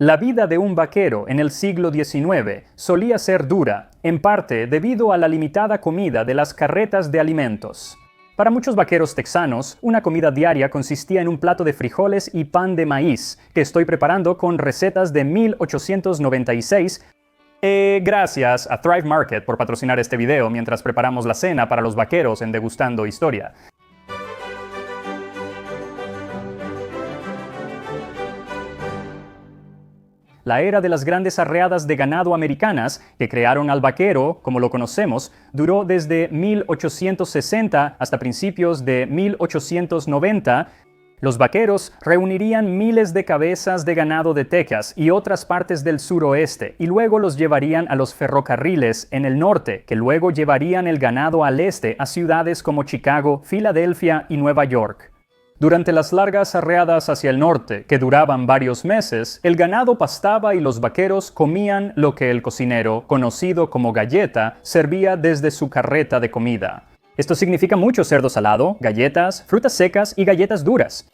La vida de un vaquero en el siglo XIX solía ser dura, en parte debido a la limitada comida de las carretas de alimentos. Para muchos vaqueros texanos, una comida diaria consistía en un plato de frijoles y pan de maíz, que estoy preparando con recetas de 1896. Gracias a Thrive Market por patrocinar este video mientras preparamos la cena para los vaqueros en Degustando Historia. La era de las grandes arreadas de ganado americanas, que crearon al vaquero, como lo conocemos, duró desde 1860 hasta principios de 1890. Los vaqueros reunirían miles de cabezas de ganado de Texas y otras partes del suroeste, y luego los llevarían a los ferrocarriles en el norte, que luego llevarían el ganado al este a ciudades como Chicago, Filadelfia y Nueva York. Durante las largas arreadas hacia el norte, que duraban varios meses, el ganado pastaba y los vaqueros comían lo que el cocinero, conocido como galleta, servía desde su carreta de comida. Esto significa mucho cerdo salado, galletas, frutas secas y galletas duras.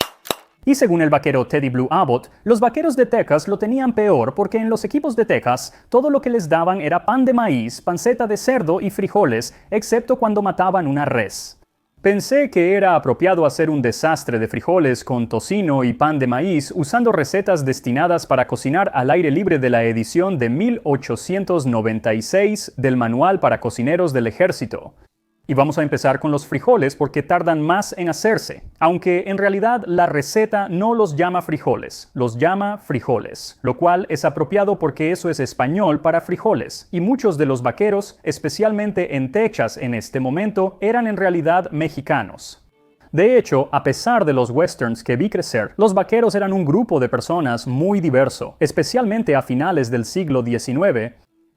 Y según el vaquero Teddy Blue Abbott, los vaqueros de Texas lo tenían peor porque en los equipos de Texas todo lo que les daban era pan de maíz, panceta de cerdo y frijoles, excepto cuando mataban una res. Pensé que era apropiado hacer un desastre de frijoles con tocino y pan de maíz usando recetas destinadas para cocinar al aire libre de la edición de 1896 del Manual para Cocineros del Ejército. Y vamos a empezar con los frijoles porque tardan más en hacerse, aunque en realidad la receta no los llama frijoles, los llama frijoles, lo cual es apropiado porque eso es español para frijoles, y muchos de los vaqueros, especialmente en Texas en este momento, eran en realidad mexicanos. De hecho, a pesar de los westerns que vi crecer, los vaqueros eran un grupo de personas muy diverso, especialmente a finales del siglo XIX.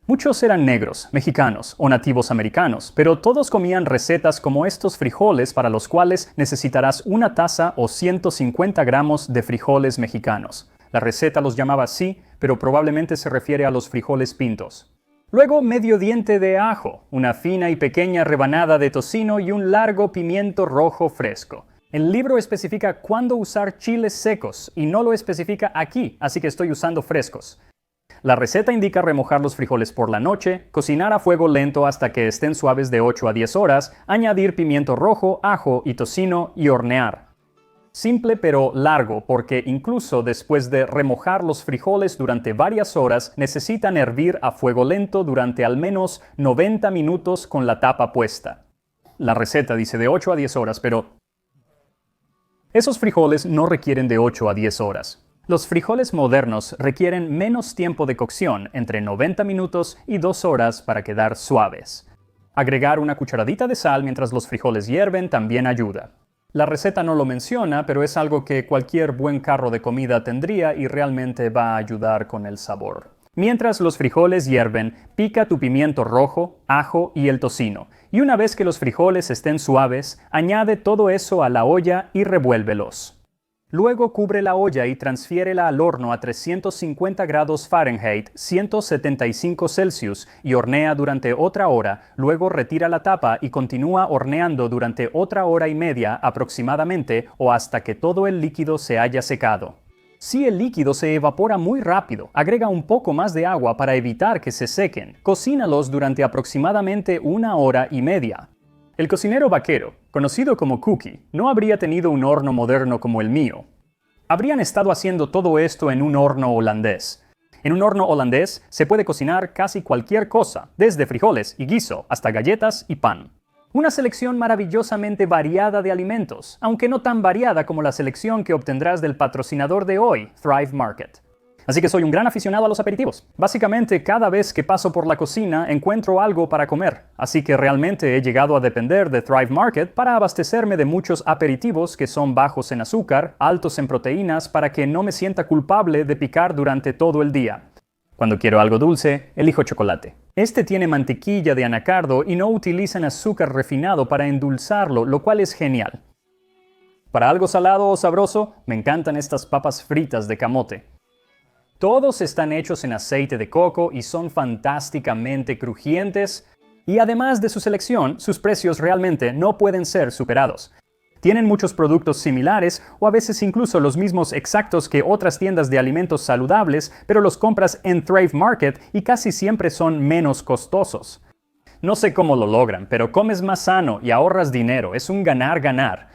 Muchos eran negros, mexicanos o nativos americanos, pero todos comían recetas como estos frijoles para los cuales necesitarás una taza o 150 gramos de frijoles mexicanos. La receta los llamaba así, pero probablemente se refiere a los frijoles pintos. Luego medio diente de ajo, una fina y pequeña rebanada de tocino y un largo pimiento rojo fresco. El libro especifica cuándo usar chiles secos y no lo especifica aquí, así que estoy usando frescos. La receta indica remojar los frijoles por la noche, cocinar a fuego lento hasta que estén suaves de 8 a 10 horas, añadir pimiento rojo, ajo y tocino y hornear. Simple pero largo porque incluso después de remojar los frijoles durante varias horas necesitan hervir a fuego lento durante al menos 90 minutos con la tapa puesta. La receta dice de 8 a 10 horas, pero esos frijoles no requieren de 8 a 10 horas. Los frijoles modernos requieren menos tiempo de cocción, entre 90 minutos y 2 horas para quedar suaves. Agregar una cucharadita de sal mientras los frijoles hierven también ayuda. La receta no lo menciona, pero es algo que cualquier buen carro de comida tendría y realmente va a ayudar con el sabor. Mientras los frijoles hierven, pica tu pimiento rojo, ajo y el tocino. Y una vez que los frijoles estén suaves, añade todo eso a la olla y revuélvelos. Luego cubre la olla y transfiérela al horno a 350 grados Fahrenheit, 175 Celsius, y hornea durante otra hora. Luego retira la tapa y continúa horneando durante otra hora y media aproximadamente o hasta que todo el líquido se haya secado. Si el líquido se evapora muy rápido, agrega un poco más de agua para evitar que se sequen. Cocínalos durante aproximadamente 1 hora y media. El cocinero vaquero, conocido como Cookie, no habría tenido un horno moderno como el mío. Habrían estado haciendo todo esto en un horno holandés. En un horno holandés se puede cocinar casi cualquier cosa, desde frijoles y guiso hasta galletas y pan. Una selección maravillosamente variada de alimentos, aunque no tan variada como la selección que obtendrás del patrocinador de hoy, Thrive Market. Así que soy un gran aficionado a los aperitivos. Básicamente, cada vez que paso por la cocina encuentro algo para comer. Así que realmente he llegado a depender de Thrive Market para abastecerme de muchos aperitivos que son bajos en azúcar, altos en proteínas, para que no me sienta culpable de picar durante todo el día. Cuando quiero algo dulce, elijo chocolate. Este tiene mantequilla de anacardo y no utilizan azúcar refinado para endulzarlo, lo cual es genial. Para algo salado o sabroso, me encantan estas papas fritas de camote. Todos están hechos en aceite de coco y son fantásticamente crujientes, y además de su selección, sus precios realmente no pueden ser superados. Tienen muchos productos similares o a veces incluso los mismos exactos que otras tiendas de alimentos saludables, pero los compras en Thrive Market y casi siempre son menos costosos. No sé cómo lo logran, pero comes más sano y ahorras dinero. Es un ganar-ganar.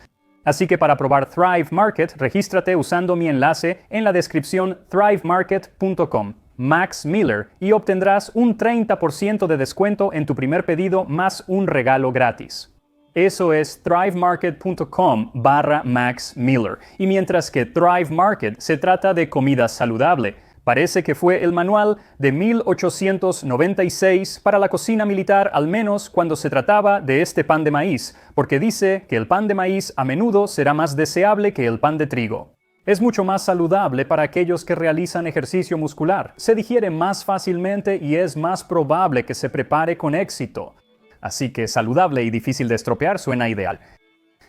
Así que para probar Thrive Market, regístrate usando mi enlace en la descripción thrivemarket.com, Max Miller, y obtendrás un 30% de descuento en tu primer pedido más un regalo gratis. Eso es thrivemarket.com/Max Miller. Y mientras que Thrive Market se trata de comida saludable, parece que fue el manual de 1896 para la cocina militar, al menos cuando se trataba de este pan de maíz, porque dice que el pan de maíz a menudo será más deseable que el pan de trigo. Es mucho más saludable para aquellos que realizan ejercicio muscular, se digiere más fácilmente y es más probable que se prepare con éxito. Así que saludable y difícil de estropear suena ideal.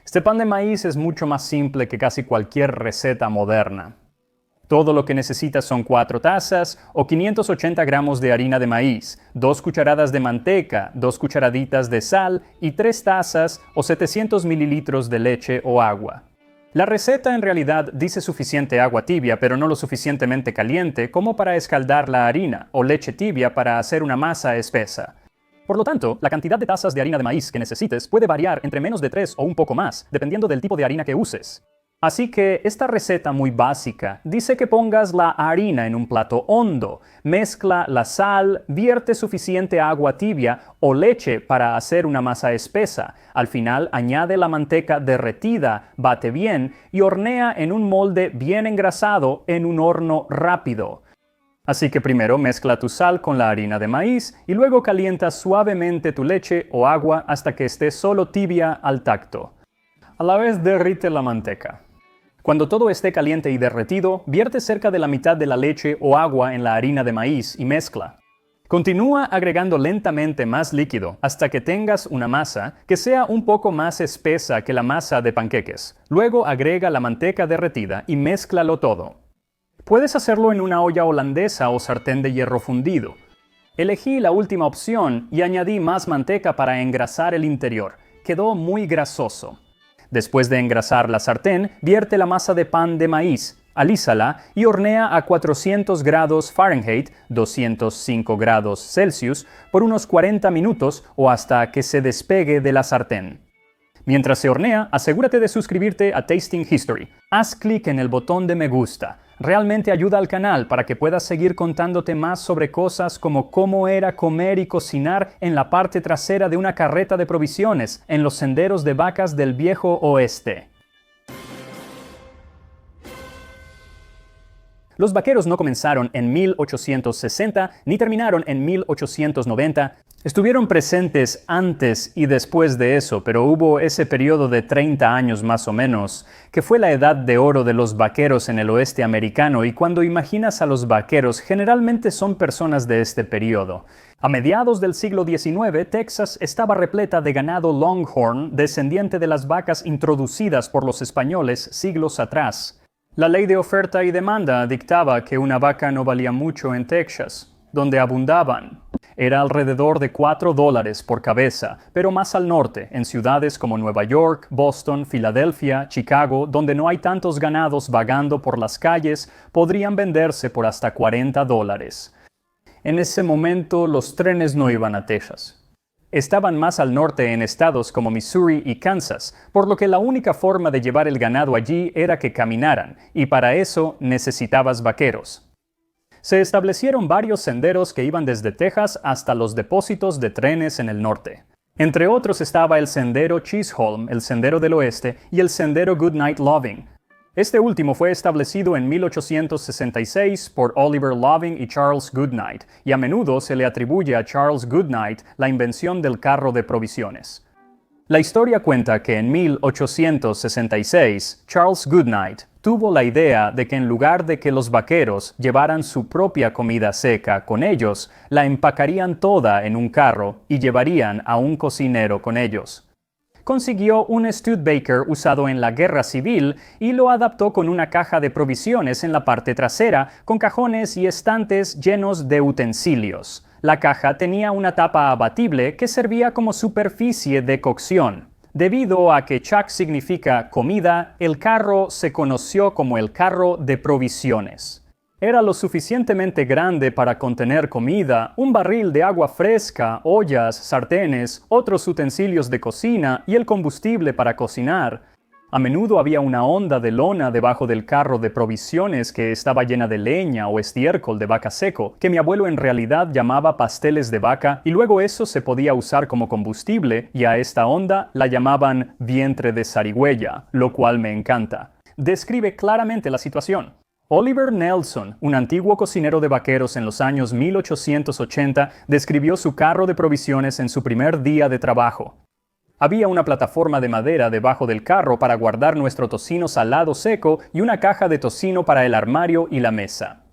Este pan de maíz es mucho más simple que casi cualquier receta moderna. Todo lo que necesitas son 4 tazas o 580 gramos de harina de maíz, 2 cucharadas de manteca, 2 cucharaditas de sal y 3 tazas o 700 mililitros de leche o agua. La receta en realidad dice suficiente agua tibia, pero no lo suficientemente caliente como para escaldar la harina, o leche tibia para hacer una masa espesa. Por lo tanto, la cantidad de tazas de harina de maíz que necesites puede variar entre menos de 3 o un poco más, dependiendo del tipo de harina que uses. Así que esta receta muy básica dice que pongas la harina en un plato hondo, mezcla la sal, vierte suficiente agua tibia o leche para hacer una masa espesa. Al final añade la manteca derretida, bate bien y hornea en un molde bien engrasado en un horno rápido. Así que primero mezcla tu sal con la harina de maíz y luego calienta suavemente tu leche o agua hasta que esté solo tibia al tacto. A la vez derrite la manteca. Cuando todo esté caliente y derretido, vierte cerca de la mitad de la leche o agua en la harina de maíz y mezcla. Continúa agregando lentamente más líquido hasta que tengas una masa que sea un poco más espesa que la masa de panqueques. Luego agrega la manteca derretida y mézclalo todo. Puedes hacerlo en una olla holandesa o sartén de hierro fundido. Elegí la última opción y añadí más manteca para engrasar el interior. Quedó muy grasoso. Después de engrasar la sartén, vierte la masa de pan de maíz, alízala y hornea a 400 grados Fahrenheit, 205 grados Celsius, por unos 40 minutos o hasta que se despegue de la sartén. Mientras se hornea, asegúrate de suscribirte a Tasting History. Haz clic en el botón de me gusta. Realmente ayuda al canal para que puedas seguir contándote más sobre cosas como cómo era comer y cocinar en la parte trasera de una carreta de provisiones en los senderos de vacas del viejo oeste. Los vaqueros no comenzaron en 1860 ni terminaron en 1890. Estuvieron presentes antes y después de eso, pero hubo ese periodo de 30 años más o menos, que fue la edad de oro de los vaqueros en el oeste americano, y cuando imaginas a los vaqueros, generalmente son personas de este periodo. A mediados del siglo XIX, Texas estaba repleta de ganado Longhorn, descendiente de las vacas introducidas por los españoles siglos atrás. La ley de oferta y demanda dictaba que una vaca no valía mucho en Texas, donde abundaban. Era alrededor de $4 por cabeza, pero más al norte, en ciudades como Nueva York, Boston, Filadelfia, Chicago, donde no hay tantos ganados vagando por las calles, podrían venderse por hasta $40. En ese momento, los trenes no iban a Texas. Estaban más al norte en estados como Missouri y Kansas, por lo que la única forma de llevar el ganado allí era que caminaran, y para eso necesitabas vaqueros. Se establecieron varios senderos que iban desde Texas hasta los depósitos de trenes en el norte. Entre otros estaba el sendero Chisholm, el sendero del oeste, y el sendero Goodnight Loving. Este último fue establecido en 1866 por Oliver Loving y Charles Goodnight, y a menudo se le atribuye a Charles Goodnight la invención del carro de provisiones. La historia cuenta que en 1866, Charles Goodnight tuvo la idea de que en lugar de que los vaqueros llevaran su propia comida seca con ellos, la empacarían toda en un carro y llevarían a un cocinero con ellos. Consiguió un Studebaker usado en la Guerra Civil y lo adaptó con una caja de provisiones en la parte trasera, con cajones y estantes llenos de utensilios. La caja tenía una tapa abatible que servía como superficie de cocción. Debido a que Chuck significa comida, el carro se conoció como el carro de provisiones. Era lo suficientemente grande para contener comida, un barril de agua fresca, ollas, sartenes, otros utensilios de cocina y el combustible para cocinar. A menudo había una honda de lona debajo del carro de provisiones que estaba llena de leña o estiércol de vaca seco, que mi abuelo en realidad llamaba pasteles de vaca, y luego eso se podía usar como combustible, y a esta honda la llamaban vientre de zarigüeya, lo cual me encanta. Describe claramente la situación. Oliver Nelson, un antiguo cocinero de vaqueros en los años 1880, describió su carro de provisiones en su primer día de trabajo. Había una plataforma de madera debajo del carro para guardar nuestro tocino salado seco y una caja de tocino para el armario y la mesa.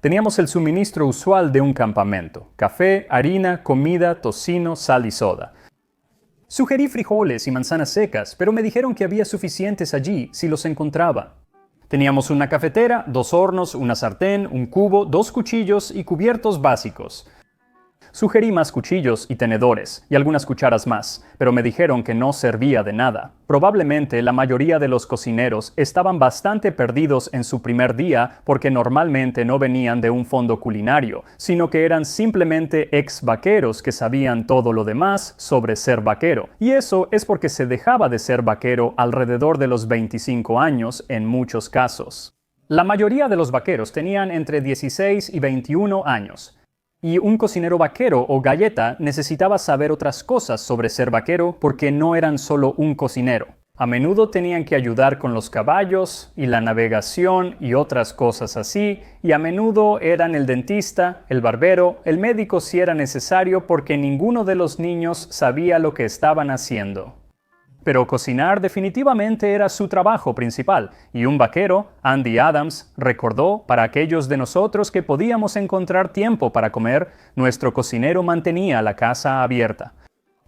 Teníamos el suministro usual de un campamento: café, harina, comida, tocino, sal y soda. Sugerí frijoles y manzanas secas, pero me dijeron que había suficientes allí si los encontraba. Teníamos una cafetera, 2 hornos, una sartén, un cubo, 2 cuchillos y cubiertos básicos. Sugerí más cuchillos y tenedores, y algunas cucharas más, pero me dijeron que no servía de nada. Probablemente la mayoría de los cocineros estaban bastante perdidos en su primer día porque normalmente no venían de un fondo culinario, sino que eran simplemente ex-vaqueros que sabían todo lo demás sobre ser vaquero. Y eso es porque se dejaba de ser vaquero alrededor de los 25 años en muchos casos. La mayoría de los vaqueros tenían entre 16 y 21 años. Y un cocinero vaquero o galleta necesitaba saber otras cosas sobre ser vaquero porque no eran solo un cocinero. A menudo tenían que ayudar con los caballos y la navegación y otras cosas así, y a menudo eran el dentista, el barbero, el médico si era necesario porque ninguno de los niños sabía lo que estaban haciendo. Pero cocinar definitivamente era su trabajo principal, y un vaquero, Andy Adams, recordó: para aquellos de nosotros que podíamos encontrar tiempo para comer, nuestro cocinero mantenía la casa abierta.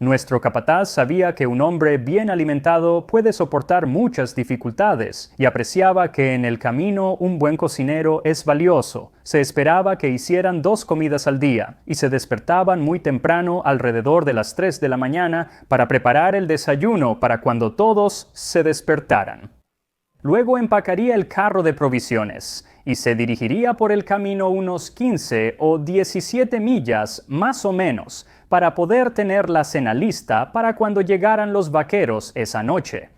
Nuestro capataz sabía que un hombre bien alimentado puede soportar muchas dificultades, y apreciaba que en el camino un buen cocinero es valioso. Se esperaba que hicieran 2 comidas al día, y se despertaban muy temprano alrededor de las 3 de la mañana para preparar el desayuno para cuando todos se despertaran. Luego empacaría el carro de provisiones, y se dirigiría por el camino unos 15 o 17 millas, más o menos, para poder tener la cena lista para cuando llegaran los vaqueros esa noche.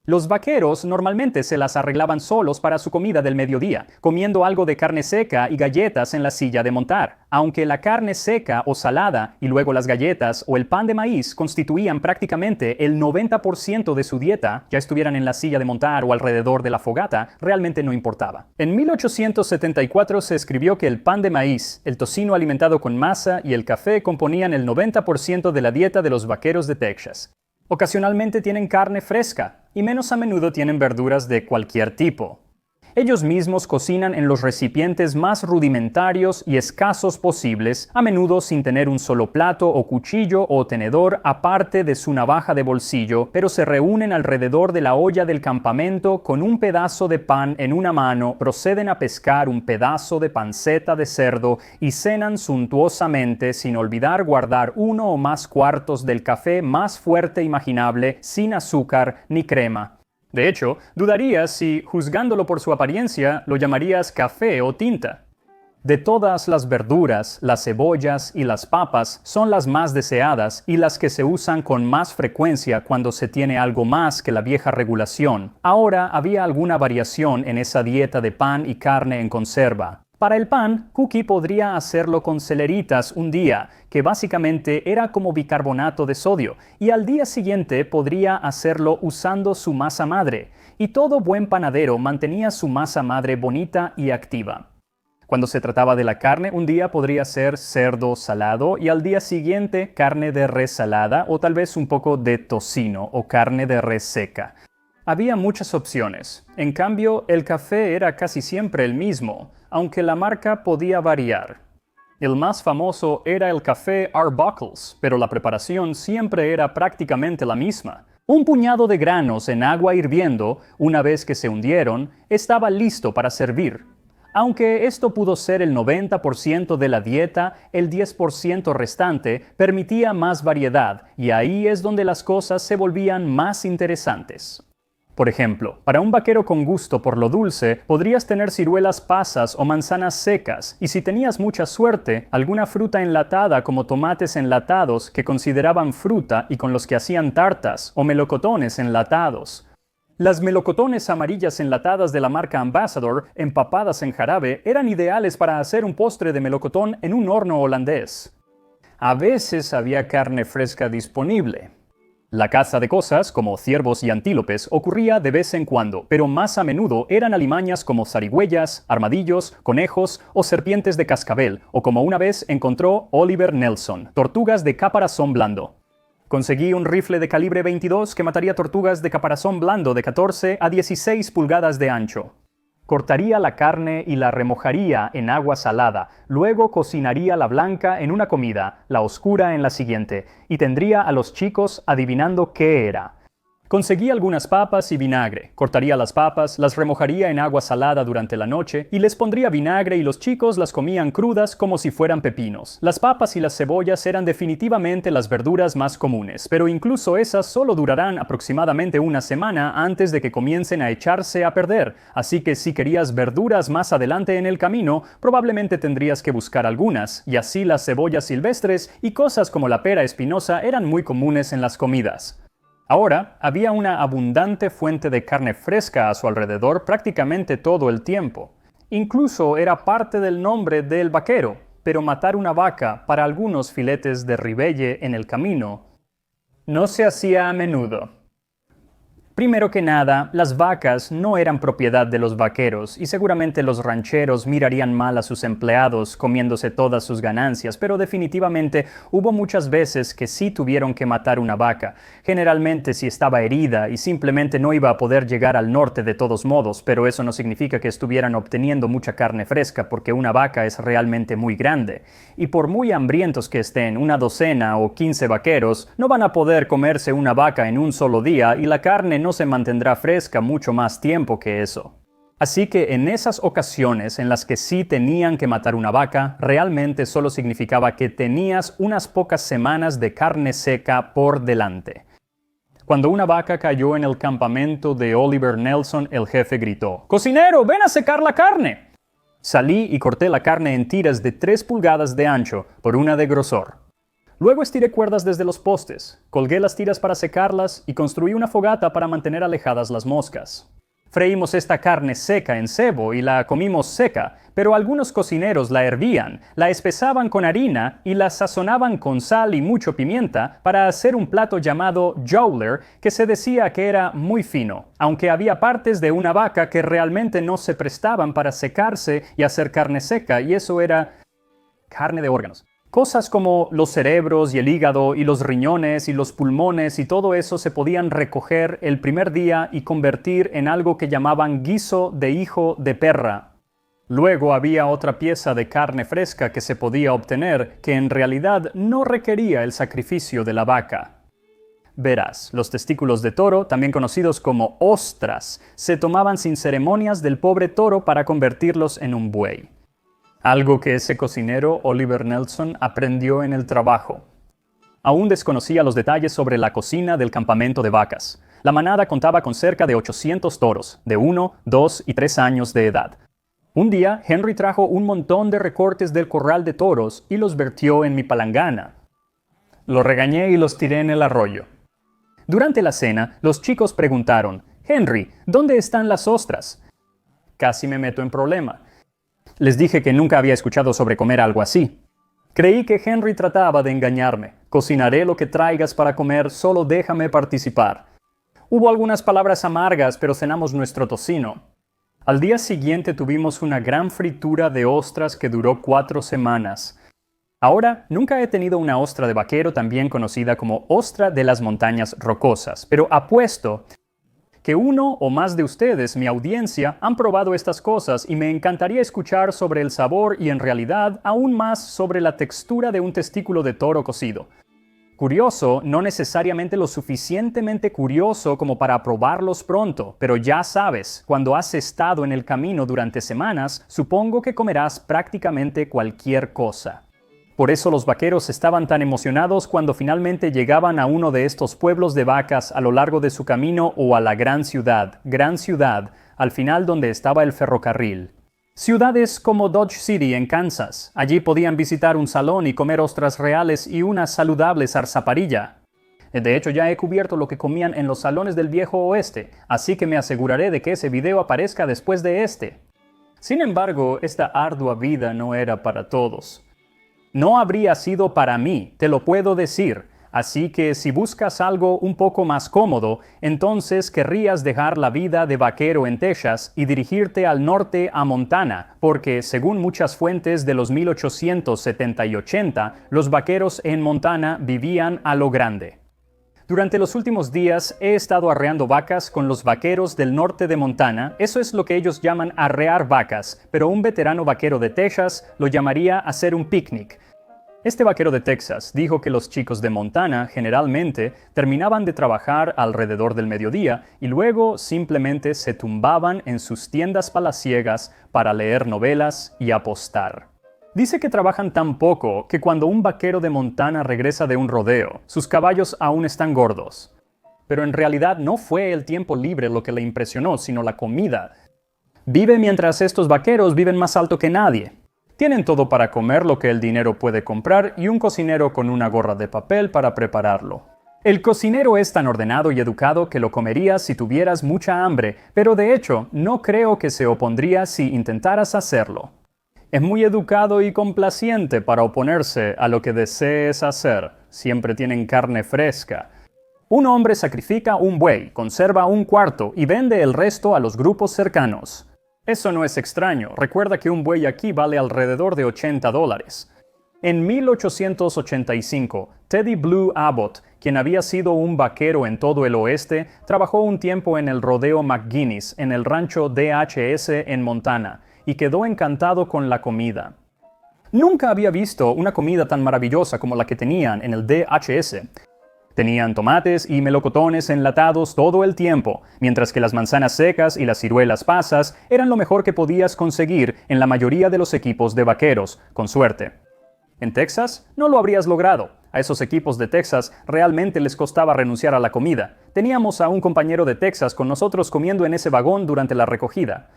Los vaqueros normalmente se las arreglaban solos para su comida del mediodía, comiendo algo de carne seca y galletas en la silla de montar. Aunque la carne seca o salada y luego las galletas o el pan de maíz constituían prácticamente el 90% de su dieta, ya estuvieran en la silla de montar o alrededor de la fogata, realmente no importaba. En 1874 se escribió que el pan de maíz, el tocino alimentado con masa y el café componían el 90% de la dieta de los vaqueros de Texas. Ocasionalmente tienen carne fresca, y menos a menudo tienen verduras de cualquier tipo. Ellos mismos cocinan en los recipientes más rudimentarios y escasos posibles, a menudo sin tener un solo plato o cuchillo o tenedor aparte de su navaja de bolsillo, pero se reúnen alrededor de la olla del campamento con un pedazo de pan en una mano, proceden a pescar un pedazo de panceta de cerdo y cenan suntuosamente sin olvidar guardar 1 o más cuartos del café más fuerte imaginable, sin azúcar ni crema. De hecho, dudarías si, juzgándolo por su apariencia, lo llamarías café o tinta. De todas las verduras, las cebollas y las papas son las más deseadas y las que se usan con más frecuencia cuando se tiene algo más que la vieja regulación. Ahora había alguna variación en esa dieta de pan y carne en conserva. Para el pan, Cookie podría hacerlo con celeritas un día, que básicamente era como bicarbonato de sodio, y al día siguiente podría hacerlo usando su masa madre, y todo buen panadero mantenía su masa madre bonita y activa. Cuando se trataba de la carne, un día podría ser cerdo salado y al día siguiente carne de res salada o tal vez un poco de tocino o carne de res seca. Había muchas opciones. En cambio, el café era casi siempre el mismo, aunque la marca podía variar. El más famoso era el café Arbuckles, pero la preparación siempre era prácticamente la misma. Un puñado de granos en agua hirviendo, una vez que se hundieron, estaba listo para servir. Aunque esto pudo ser el 90% de la dieta, el 10% restante permitía más variedad, y ahí es donde las cosas se volvían más interesantes. Por ejemplo, para un vaquero con gusto por lo dulce, podrías tener ciruelas pasas o manzanas secas, y si tenías mucha suerte, alguna fruta enlatada como tomates enlatados que consideraban fruta y con los que hacían tartas, o melocotones enlatados. Las melocotones amarillas enlatadas de la marca Ambassador, empapadas en jarabe, eran ideales para hacer un postre de melocotón en un horno holandés. A veces había carne fresca disponible. La caza de cosas, como ciervos y antílopes, ocurría de vez en cuando, pero más a menudo eran alimañas como zarigüeyas, armadillos, conejos o serpientes de cascabel, o como una vez encontró Oliver Nelson, tortugas de caparazón blando. Conseguí un rifle de calibre 22 que mataría tortugas de caparazón blando de 14 a 16 pulgadas de ancho. Cortaría la carne y la remojaría en agua salada, luego cocinaría la blanca en una comida, la oscura en la siguiente, y tendría a los chicos adivinando qué era. Conseguí algunas papas y vinagre, cortaría las papas, las remojaría en agua salada durante la noche y les pondría vinagre y los chicos las comían crudas como si fueran pepinos. Las papas y las cebollas eran definitivamente las verduras más comunes, pero incluso esas solo durarán aproximadamente una semana antes de que comiencen a echarse a perder, así que si querías verduras más adelante en el camino, probablemente tendrías que buscar algunas, y así las cebollas silvestres y cosas como la pera espinosa eran muy comunes en las comidas. Ahora, había una abundante fuente de carne fresca a su alrededor prácticamente todo el tiempo. Incluso era parte del nombre del vaquero, pero matar una vaca para algunos filetes de ribeye en el camino no se hacía a menudo. Primero que nada, las vacas no eran propiedad de los vaqueros y seguramente los rancheros mirarían mal a sus empleados comiéndose todas sus ganancias, pero definitivamente hubo muchas veces que sí tuvieron que matar una vaca, generalmente si estaba herida y simplemente no iba a poder llegar al norte de todos modos, pero eso no significa que estuvieran obteniendo mucha carne fresca porque una vaca es realmente muy grande. Y por muy hambrientos que estén, una docena o 15 vaqueros no van a poder comerse una vaca en un solo día y la carne no se mantendrá fresca mucho más tiempo que eso. Así que en esas ocasiones en las que sí tenían que matar una vaca, realmente solo significaba que tenías unas pocas semanas de carne seca por delante. Cuando una vaca cayó en el campamento de Oliver Nelson, el jefe gritó: «¡Cocinero, ven a secar la carne!». Salí y corté la carne en tiras de 3 pulgadas de ancho por 1 de grosor. Luego estiré cuerdas desde los postes, colgué las tiras para secarlas y construí una fogata para mantener alejadas las moscas. Freímos esta carne seca en cebo y la comimos seca, pero algunos cocineros la hervían, la espesaban con harina y la sazonaban con sal y mucho pimienta para hacer un plato llamado jowler que se decía que era muy fino, aunque había partes de una vaca que realmente no se prestaban para secarse y hacer carne seca, y eso era carne de órganos. Cosas como los cerebros y el hígado y los riñones y los pulmones y todo eso se podían recoger el primer día y convertir en algo que llamaban guiso de hijo de perra. Luego había otra pieza de carne fresca que se podía obtener que en realidad no requería el sacrificio de la vaca. Verás, los testículos de toro, también conocidos como ostras, se tomaban sin ceremonias del pobre toro para convertirlos en un buey. Algo que ese cocinero, Oliver Nelson, aprendió en el trabajo. Aún desconocía los detalles sobre la cocina del campamento de vacas. La manada contaba con cerca de 800 toros, de 1, 2 y 3 años de edad. Un día, Henry trajo un montón de recortes del corral de toros y los vertió en mi palangana. Lo regañé y los tiré en el arroyo. Durante la cena, los chicos preguntaron: «Henry, ¿dónde están las ostras?». Casi me meto en problema. Les dije que nunca había escuchado sobre comer algo así. Creí que Henry trataba de engañarme. «Cocinaré lo que traigas para comer, solo déjame participar». Hubo algunas palabras amargas, pero cenamos nuestro tocino. Al día siguiente tuvimos una gran fritura de ostras que duró 4 semanas. Ahora, nunca he tenido una ostra de vaquero, también conocida como ostra de las montañas rocosas, pero apuesto que uno o más de ustedes, mi audiencia, han probado estas cosas y me encantaría escuchar sobre el sabor y en realidad aún más sobre la textura de un testículo de toro cocido. Curioso, no necesariamente lo suficientemente curioso como para probarlos pronto, pero ya sabes, cuando has estado en el camino durante semanas, supongo que comerás prácticamente cualquier cosa. Por eso los vaqueros estaban tan emocionados cuando finalmente llegaban a uno de estos pueblos de vacas a lo largo de su camino o a la gran ciudad, al final donde estaba el ferrocarril. Ciudades como Dodge City en Kansas. Allí podían visitar un salón y comer ostras reales y una saludable zarzaparilla. De hecho, ya he cubierto lo que comían en los salones del viejo oeste, así que me aseguraré de que ese video aparezca después de este. Sin embargo, esta ardua vida no era para todos. No habría sido para mí, te lo puedo decir. Así que si buscas algo un poco más cómodo, entonces querrías dejar la vida de vaquero en Texas y dirigirte al norte a Montana, porque según muchas fuentes de los 1870 y 80, los vaqueros en Montana vivían a lo grande. Durante los últimos días he estado arreando vacas con los vaqueros del norte de Montana. Eso es lo que ellos llaman arrear vacas, pero un veterano vaquero de Texas lo llamaría hacer un picnic. Este vaquero de Texas dijo que los chicos de Montana generalmente terminaban de trabajar alrededor del mediodía y luego simplemente se tumbaban en sus tiendas palaciegas para leer novelas y apostar. Dice que trabajan tan poco que cuando un vaquero de Montana regresa de un rodeo, sus caballos aún están gordos. Pero en realidad no fue el tiempo libre lo que le impresionó, sino la comida. Vive mientras estos vaqueros viven más alto que nadie. Tienen todo para comer lo que el dinero puede comprar y un cocinero con una gorra de papel para prepararlo. El cocinero es tan ordenado y educado que lo comerías si tuvieras mucha hambre, pero de hecho no creo que se opondría si intentaras hacerlo. Es muy educado y complaciente para oponerse a lo que desees hacer. Siempre tienen carne fresca. Un hombre sacrifica un buey, conserva un cuarto y vende el resto a los grupos cercanos. Eso no es extraño. Recuerda que un buey aquí vale alrededor de $80. En 1885, Teddy Blue Abbott, quien había sido un vaquero en todo el oeste, trabajó un tiempo en el rodeo McGuinness en el rancho DHS en Montana y quedó encantado con la comida. Nunca había visto una comida tan maravillosa como la que tenían en el DHS. Tenían tomates y melocotones enlatados todo el tiempo, mientras que las manzanas secas y las ciruelas pasas eran lo mejor que podías conseguir en la mayoría de los equipos de vaqueros, con suerte. En Texas no lo habrías logrado. A esos equipos de Texas realmente les costaba renunciar a la comida. Teníamos a un compañero de Texas con nosotros comiendo en ese vagón durante la recogida.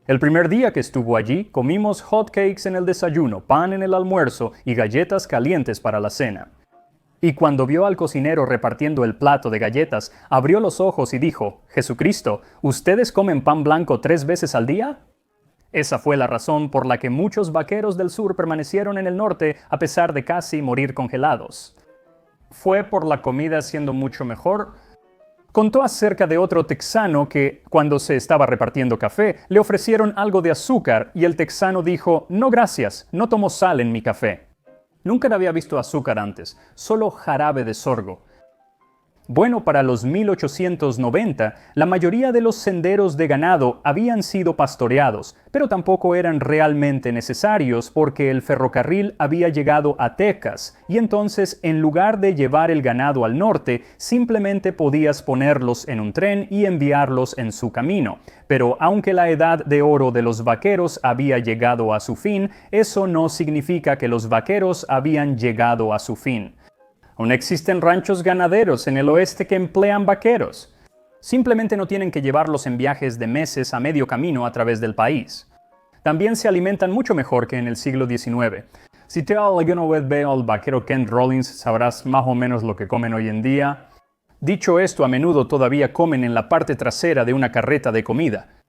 El primer día que estuvo allí, comimos hot cakes en el desayuno, pan en el almuerzo y galletas calientes para la cena. Y cuando vio al cocinero repartiendo el plato de galletas, abrió los ojos y dijo: «Jesucristo, ¿ustedes comen pan blanco 3 veces al día?». Esa fue la razón por la que muchos vaqueros del sur permanecieron en el norte a pesar de casi morir congelados. ¿Fue por la comida siendo mucho mejor? Contó acerca de otro texano que, cuando se estaba repartiendo café, le ofrecieron algo de azúcar y el texano dijo: «No gracias, no tomo sal en mi café». Nunca había visto azúcar antes, solo jarabe de sorgo. Bueno, para los 1890, la mayoría de los senderos de ganado habían sido pastoreados, pero tampoco eran realmente necesarios porque el ferrocarril había llegado a Texas, y entonces, en lugar de llevar el ganado al norte, simplemente podías ponerlos en un tren y enviarlos en su camino. Pero aunque la edad de oro de los vaqueros había llegado a su fin, eso no significa que los vaqueros habían llegado a su fin. Aún existen ranchos ganaderos en el oeste que emplean vaqueros. Simplemente no tienen que llevarlos en viajes de meses a medio camino a través del país. También se alimentan mucho mejor que en el siglo XIX. Si te alguna vez ve al vaquero Kent Rollins, sabrás más o menos lo que comen hoy en día. Dicho esto, a menudo todavía comen en la parte trasera de una carreta de comida.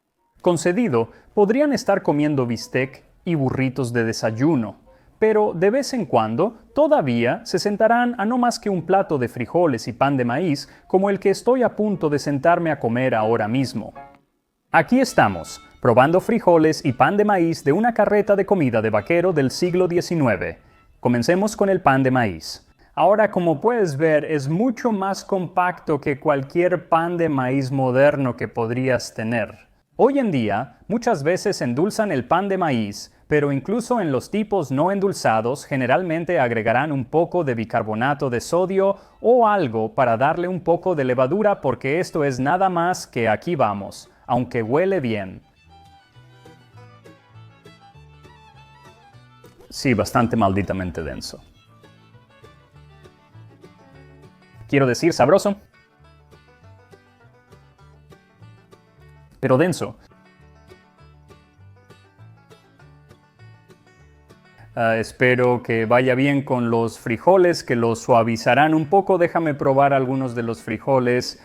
Concedido, podrían estar comiendo bistec y burritos de desayuno. Pero de vez en cuando, todavía se sentarán a no más que un plato de frijoles y pan de maíz, como el que estoy a punto de sentarme a comer ahora mismo. Aquí estamos, probando frijoles y pan de maíz de una carreta de comida de vaquero del siglo XIX. Comencemos con el pan de maíz. Ahora, como puedes ver, es mucho más compacto que cualquier pan de maíz moderno que podrías tener. Hoy en día, muchas veces endulzan el pan de maíz, pero incluso en los tipos no endulzados generalmente agregarán un poco de bicarbonato de sodio o algo para darle un poco de levadura porque esto es nada más que aquí vamos, aunque huele bien. Sí, bastante malditamente denso. Quiero decir, sabroso, pero denso. Espero que vaya bien con los frijoles, que los suavizarán un poco. Déjame probar algunos de los frijoles.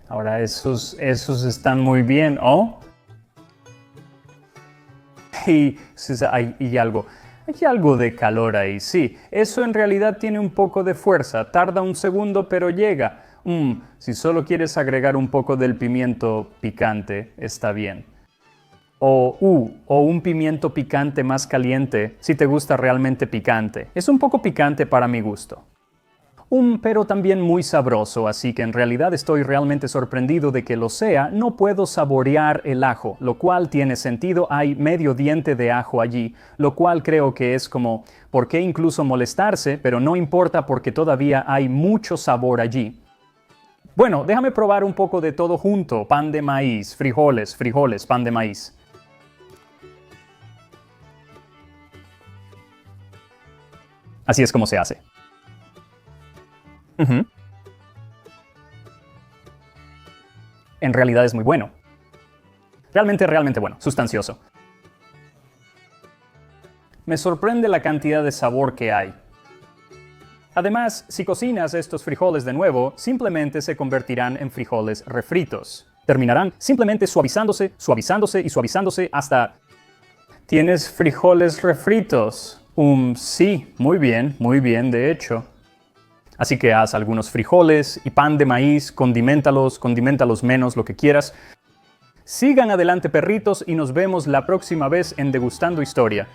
Ahora esos están muy bien, ¿oh? Y hay algo de calor ahí, sí. Eso en realidad tiene un poco de fuerza. Tarda un segundo, pero llega. Si solo quieres agregar un poco del pimiento picante, está bien. O un pimiento picante más caliente, si te gusta realmente picante. Es un poco picante para mi gusto. Pero también muy sabroso, así que en realidad estoy realmente sorprendido de que lo sea. No puedo saborear el ajo, lo cual tiene sentido. Hay medio diente de ajo allí, lo cual creo que es como, ¿por qué incluso molestarse? Pero no importa porque todavía hay mucho sabor allí. Bueno, déjame probar un poco de todo junto. Pan de maíz, frijoles, pan de maíz. Así es como se hace. En realidad es muy bueno. Realmente bueno, sustancioso. Me sorprende la cantidad de sabor que hay. Además, si cocinas estos frijoles de nuevo, simplemente se convertirán en frijoles refritos. Terminarán simplemente suavizándose y suavizándose hasta... ¿Tienes frijoles refritos? Sí, muy bien, de hecho. Así que haz algunos frijoles y pan de maíz, condimentalos menos, lo que quieras. Sigan adelante, perritos, y nos vemos la próxima vez en Degustando Historia.